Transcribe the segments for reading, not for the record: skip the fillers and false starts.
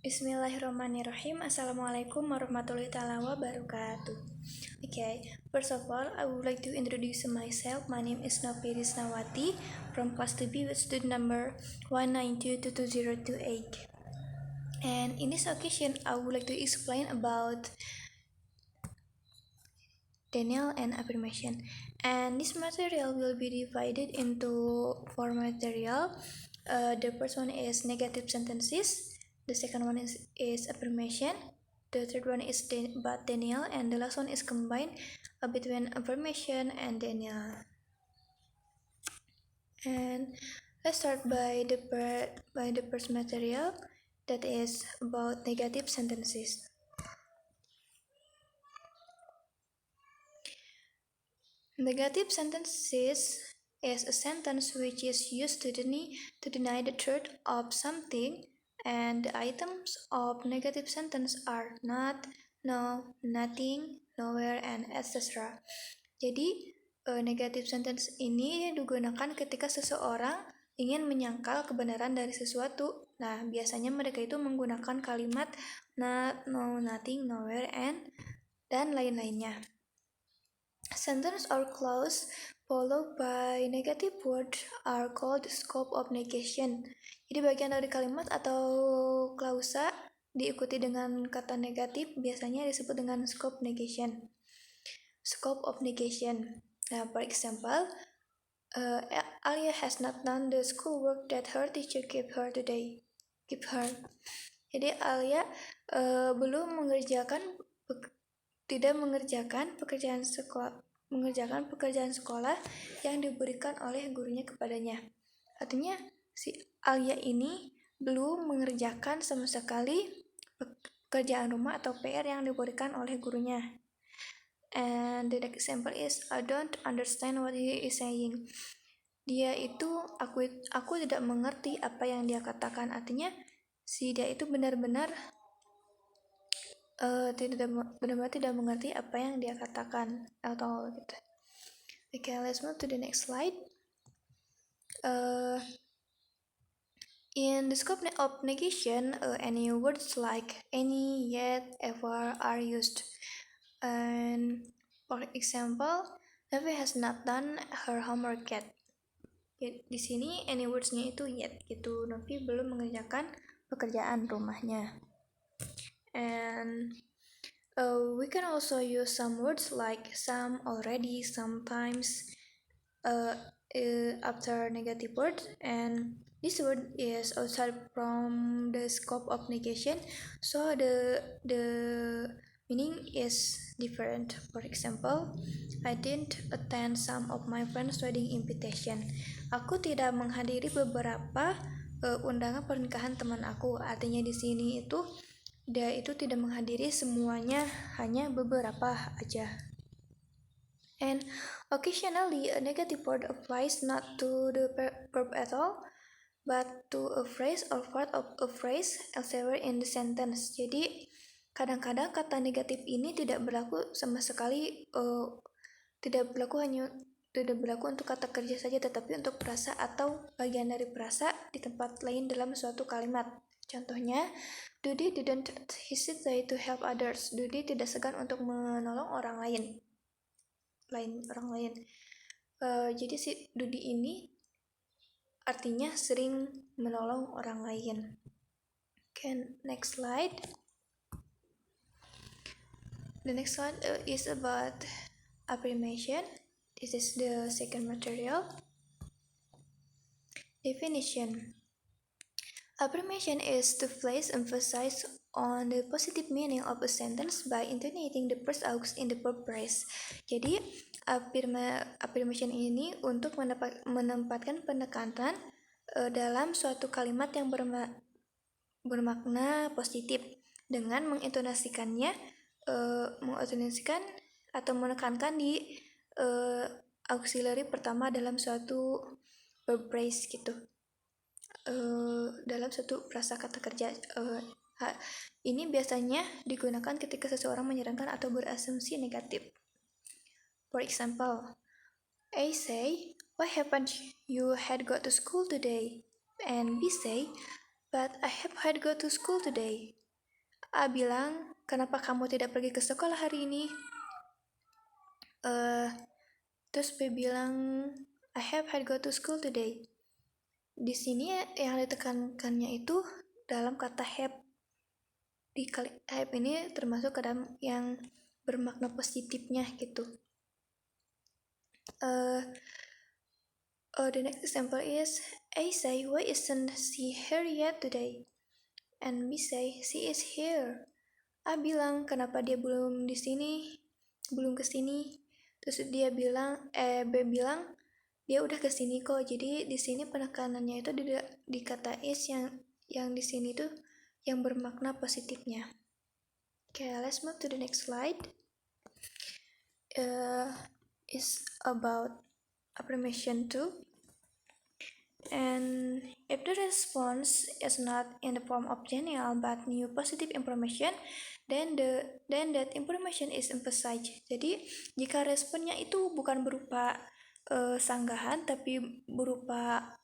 Bismillahirrahmanirrahim. Assalamualaikum warahmatullahi wabarakatuh. Okay, first of all, I would like to introduce myself. My name is Novi Risnawati from class 2B with student number 192-2028. And in this occasion, I would like to explain about denial and affirmation. And this material will be divided into 4 material. The first one is negative sentences. The second one is affirmation. The third one is about denial, and the last one is combined between affirmation and denial. And let's start by the first material, that is about negative sentences. Negative sentences is a sentence which is used to deny the truth of something, and the items of negative sentence are not, no, nothing, nowhere, and etc. Jadi, negative sentence ini digunakan ketika seseorang ingin menyangkal kebenaran dari sesuatu. Nah, biasanya mereka itu menggunakan kalimat not, no, nothing, nowhere, and dan lain-lainnya. Sentence or clause followed by negative word are called scope of negation. Jadi bagian dari kalimat atau klausa diikuti dengan kata negatif biasanya disebut dengan scope negation. Scope of negation. Now, for example, Alia has not done the schoolwork that her teacher gave her today. Jadi Alia tidak mengerjakan pekerjaan sekolah yang diberikan oleh gurunya kepadanya. Artinya si Alia ini belum mengerjakan sama sekali pekerjaan rumah atau PR yang diberikan oleh gurunya. And the next example is I don't understand what he is saying. Dia itu aku tidak mengerti apa yang dia katakan. Artinya si dia itu benar-benar tidak mengerti apa yang dia katakan atau gitu. Okay, let's move to the next slide. In the scope of negation, any words like any, yet, ever are used. And for example, Novi has not done her homework yet. Di sini any words-nya itu yet gitu. Novi belum mengerjakan pekerjaan rumahnya. And we can also use some words like some, already, sometimes after negative word, and this word is outside from the scope of negation, so the meaning is different. For example, I didn't attend some of my friends' wedding invitation. Aku tidak menghadiri beberapa undangan pernikahan teman aku. Artinya di sini itu dia itu tidak menghadiri semuanya, hanya beberapa aja. And occasionally a negative word applies not to the verb at all, but to a phrase or part of a phrase elsewhere in the sentence. Jadi kadang-kadang kata negatif ini tidak berlaku sama sekali, tidak berlaku untuk kata kerja saja, tetapi untuk frasa atau bagian dari frasa di tempat lain dalam suatu kalimat. Contohnya, Dudi didn't hesitate to help others. Dudi tidak segan untuk menolong orang lain. Jadi si Dudi ini artinya sering menolong orang lain. Okay, next slide. The next one is about affirmation. This is the second material. Definition. Affirmation is to place emphasis on the positive meaning of a sentence by intonating the first aux in the verb phrase. Jadi affirmation ini untuk menempatkan penekanan dalam suatu kalimat yang bermakna positif dengan mengintonasikan atau menekankan di auxiliary pertama dalam suatu verb phrase gitu. Dalam satu frasa kata kerja. Ini biasanya digunakan ketika seseorang menyarankan atau berasumsi negatif. For example, A say, "What happened? You had got to school today." And B say, But I have had go to school today. A bilang, kenapa kamu tidak pergi ke sekolah hari ini? Terus B bilang, I have had go to school today. Di sini yang ditekankannya itu dalam kata have. Di have ini termasuk ke dalam yang bermakna positifnya gitu. The next example is A say, why isn't she here yet today? And B say, she is here. A bilang, kenapa dia belum di sini, belum kesini. Terus B bilang, dia udah kesini kok. Jadi di sini penekanannya itu di kata is yang di sini tuh yang bermakna positifnya. Okay, let's move to the next slide. Is about affirmation 2. And if the response is not in the form of genial but new positive information, then that information is emphasized. Jadi jika responnya itu bukan berupa sanggahan tapi berupa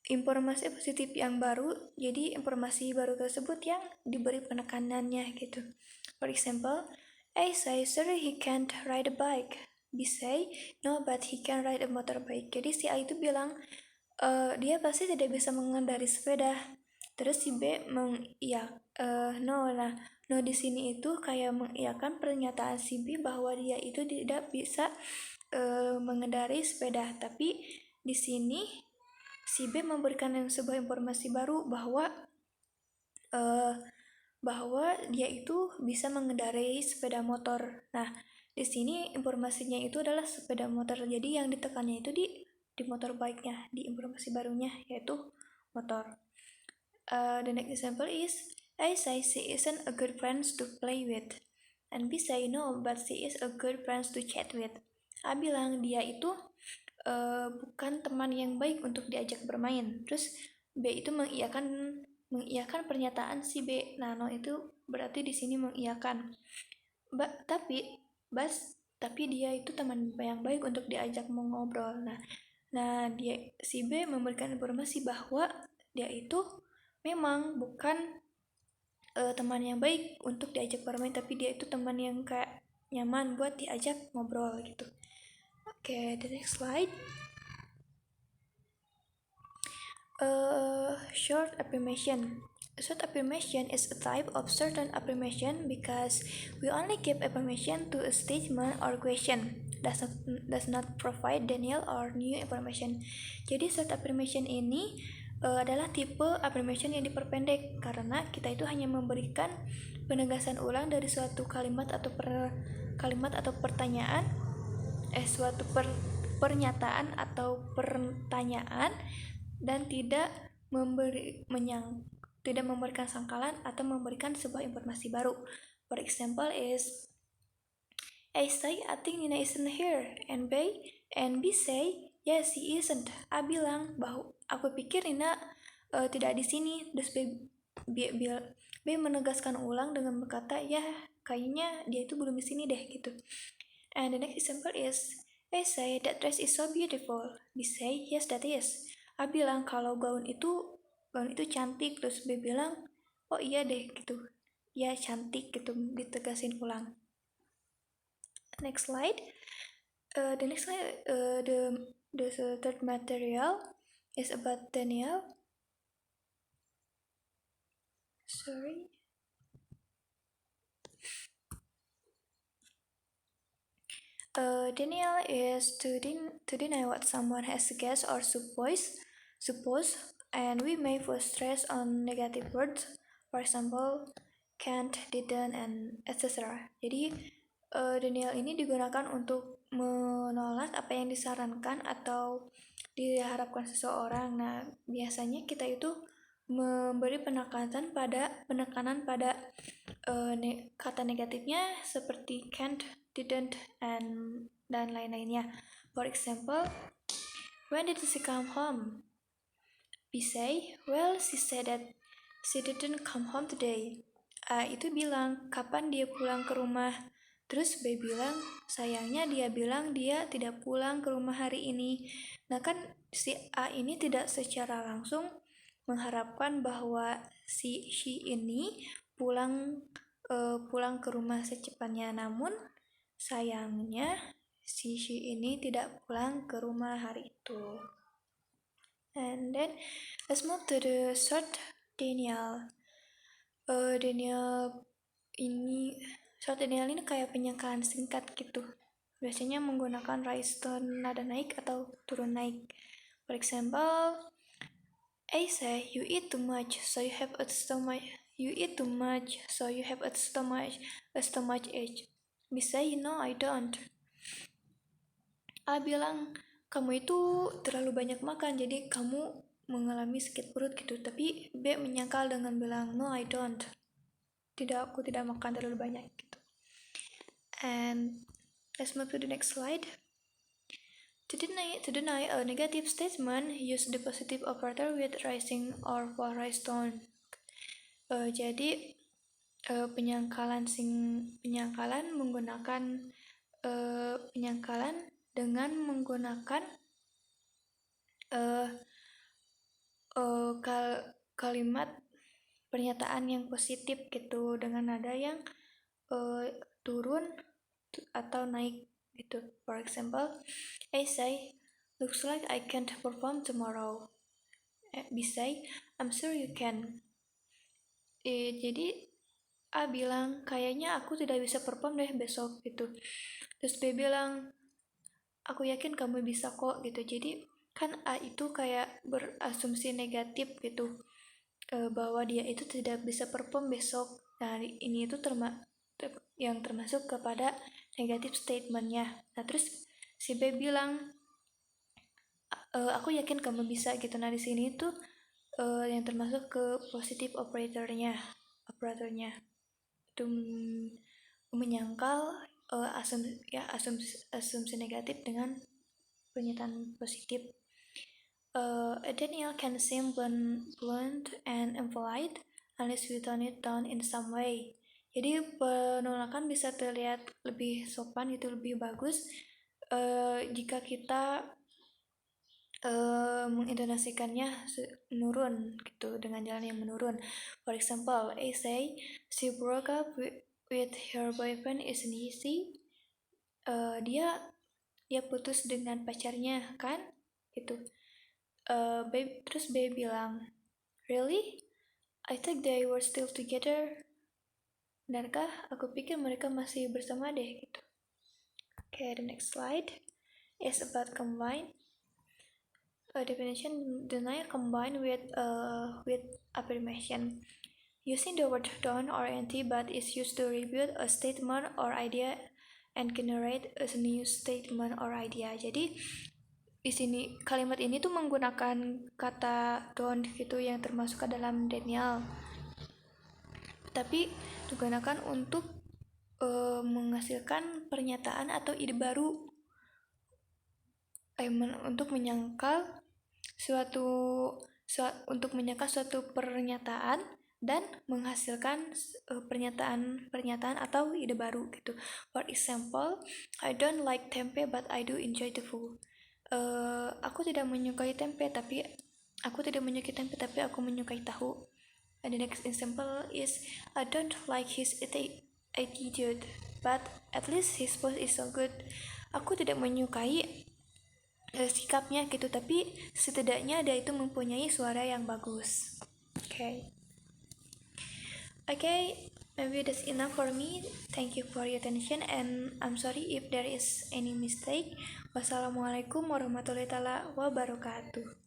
informasi positif yang baru, jadi informasi baru tersebut yang diberi penekanannya gitu. For example, A say, sorry he can't ride a bike. B say, no but he can ride a motorbike. Jadi si A itu bilang, dia pasti tidak bisa mengendarai sepeda. Terus si B no di sini itu kayak mengiyakan pernyataan si B bahwa dia itu tidak bisa mengendarai sepeda. Tapi di sini si B memberikan sebuah informasi baru bahwa dia itu bisa mengendarai sepeda motor. Nah, di sini informasinya itu adalah sepeda motor. Jadi yang ditekannya itu di motor bike-nya, di informasi barunya yaitu motor. The next example is A say she isn't a good friend to play with, and B say no but she is a good friend to chat with. A bilang dia itu bukan teman yang baik untuk diajak bermain. Terus B itu mengiyakan pernyataan si B. Nah, no itu berarti di sini mengiyakan. Tapi dia itu teman yang baik untuk diajak mengobrol. Nah si B memberikan informasi bahwa dia itu memang bukan teman yang baik untuk diajak bermain, tapi dia itu teman yang kayak nyaman buat diajak ngobrol gitu. Okay, the next slide. Short affirmation. Short affirmation is a type of certain affirmation because we only give affirmation to a statement or question, does not provide denial or new information. Jadi short affirmation ini adalah tipe affirmation yang diperpendek karena kita itu hanya memberikan penegasan ulang dari suatu kalimat atau pertanyaan, suatu pernyataan atau pertanyaan, dan tidak memberikan sangkalan atau memberikan sebuah informasi baru. For example is A say, I think Nina isn't here, and B say, yes he isn't. A bilang bahwa aku pikir Nina tidak di sini. Terus B menegaskan ulang dengan berkata, ya kayaknya dia itu belum di sini deh gitu. And the next example is A say, that dress is so beautiful. B say, yes that is. A bilang kalau gaun itu cantik. Terus B bilang, oh iya deh gitu, ya cantik gitu, ditegasin ulang. Next slide. The next slide, the third material is about Daniel. Sorry. Denial is to deny what someone has guessed or suppose, and we may put stress on negative words, for example, can't, didn't, and etc. Jadi denial ini digunakan untuk menolak apa yang disarankan atau diharapkan seseorang. Nah, biasanya kita itu memberi penekanan pada kata negatifnya seperti can't, didn't, dan lain-lainnya. For example, when did she come home? B say, well, she said that she didn't come home today. A itu bilang, kapan dia pulang ke rumah? Terus B bilang, sayangnya dia bilang dia tidak pulang ke rumah hari ini. Nah kan si A ini tidak secara langsung mengharapkan bahwa she ini pulang ke rumah secepatnya, namun sayangnya she ini tidak pulang ke rumah hari itu. And then let's move to the third Daniel. Daniel ini kayak penyangkalan singkat gitu. Biasanya menggunakan rise tone nada naik atau turun naik. For example, I say you eat too much, so you have a stomach. You eat too much, so you have a stomach ache. B say no, I don't. A bilang kamu itu terlalu banyak makan, jadi kamu mengalami sakit perut gitu. Tapi B menyangkal dengan bilang no, I don't. Aku tidak makan terlalu banyak gitu. And let's move to the next slide. To deny a negative statement, use the positive operator with rising or fall rise tone. Jadi penyangkalan menggunakan penyangkalan dengan menggunakan kalimat pernyataan yang positif gitu dengan nada yang turun atau naik gitu. For example, I say, looks like I can't perform tomorrow. B say, I'm sure you can. Jadi A bilang, kayaknya aku tidak bisa perform deh besok gitu. Terus B bilang, aku yakin kamu bisa kok gitu. Jadi kan A itu kayak berasumsi negatif gitu, bahwa dia itu tidak bisa perform besok. Nah ini itu yang termasuk kepada negatif statementnya. Nah terus si B bilang, aku yakin kamu bisa gitu. Nah di sini tuh yang termasuk ke positif operatornya itu menyangkal asumsi negatif dengan pernyataan positif. Daniel can seem blunt and impolite unless we tone it down in some way. Jadi penolakan bisa terlihat lebih sopan gitu, lebih bagus jika kita mengintonasikannya menurun gitu, dengan jalan yang menurun. For example, I say she broke up with her boyfriend isn't easy. Dia putus dengan pacarnya kan gitu. Terus B bilang, really? I think they were still together. Benarkah? Aku pikir mereka masih bersama deh gitu. Okay, the next slide is about combine. Definition: denial combined with affirmation. Using the word don't or anti but is used to rebut a statement or idea and generate a new statement or idea. Jadi di sini kalimat ini tuh menggunakan kata don't gitu yang termasuk ke dalam Daniel. Tapi digunakan untuk menghasilkan pernyataan atau ide baru, untuk menyangkal suatu pernyataan dan menghasilkan pernyataan atau ide baru gitu. For example, I don't like tempe but I do enjoy tofu. Aku tidak menyukai tempe tapi aku menyukai tahu. And the next example is, I don't like his attitude but at least his post is so good. Aku tidak menyukai sikapnya gitu, tapi setidaknya dia itu mempunyai suara yang bagus. Okay, maybe that's enough for me. Thank you for your attention and I'm sorry if there is any mistake. Wassalamualaikum warahmatullahi wabarakatuh.